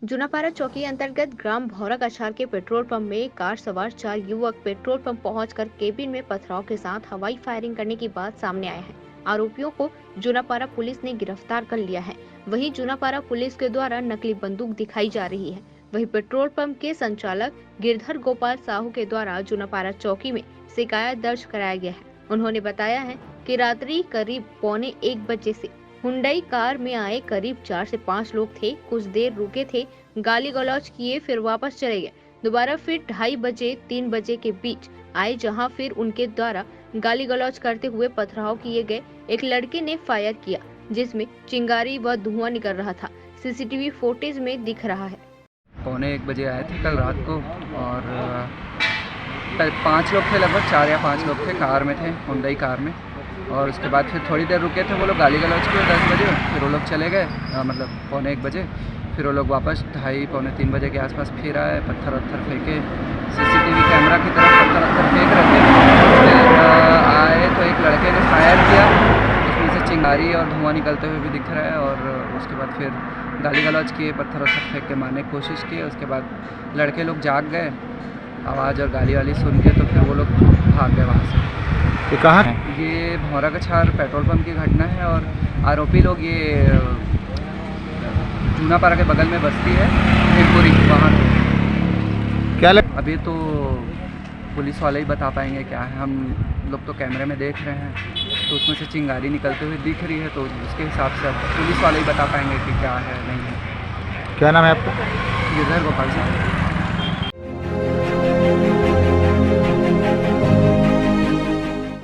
जूनापाड़ा चौकी अंतर्गत ग्राम भौरा कछार के पेट्रोल पंप में कार सवार 4 युवक पेट्रोल पंप पहुंचकर केबिन में पथराव के साथ हवाई फायरिंग करने की बात सामने आया है। आरोपियों को जूनापाड़ा पुलिस ने गिरफ्तार कर लिया है। वहीं जूनापाड़ा पुलिस के द्वारा नकली बंदूक दिखाई जा रही है। वहीं पेट्रोल पंप के संचालक गिरधर गोपाल साहू के द्वारा जूनापाड़ा चौकी में शिकायत दर्ज कराया गया है। उन्होंने बताया है कि रात्रि करीब 1:45 से हुंडई कार में आए करीब 4 से 5 लोग थे। कुछ देर रुके थे, गाली गलौज किए, फिर वापस चले गए। दोबारा फिर 2:30 बजे 3 बजे के बीच आए, जहां फिर उनके द्वारा गाली गलौज करते हुए पथराव किए गए। एक लड़के ने फायर किया जिसमें चिंगारी व धुआं निकल रहा था। सीसीटीवी फुटेज में दिख रहा है। 1:45 आए थे कल रात को और 5 लोग थे, लगभग 4 या 5 लोग थे, कार में थे, हुंडई कार में। और उसके बाद फिर थोड़ी देर रुके थे वो लोग, गाली गलौज किए 10 बजे, फिर वो लोग चले गए, मतलब 1:45 बजे। फिर वो लोग वापस 2:30 पौने 3 बजे के आसपास फिर आए, पत्थर वत्थर फेंके, सीसीटीवी कैमरा की तरफ पत्थर वत्थर फेंक रहे थे। फिर आए तो एक लड़के ने फायर किया, उसमें से चिंगारी और धुआं निकलते हुए भी दिख रहा है। और उसके बाद फिर गाली गलौज किए, पत्थर वत्थर फेंक के मारने की कोशिश की। उसके बाद लड़के लोग जाग गए आवाज़ और गाली वाली सुन के, तो फिर वो लोग भाग गए वहाँ से। ये कहाँ है? ये भौरा कछार पेट्रोल पंप की घटना है और आरोपी लोग ये जूनापाड़ा के बगल में बस्ती है हिरपुरी, वहाँ क्या अभी तो पुलिस वाले ही बता पाएंगे क्या है। हम लोग तो कैमरे में देख रहे हैं तो उसमें से चिंगारी निकलते हुए दिख रही है, तो उसके हिसाब से अब पुलिस वाले ही बता पाएंगे कि क्या है नहीं है। क्या नाम है आपका? गिरधर गोपाल साहब।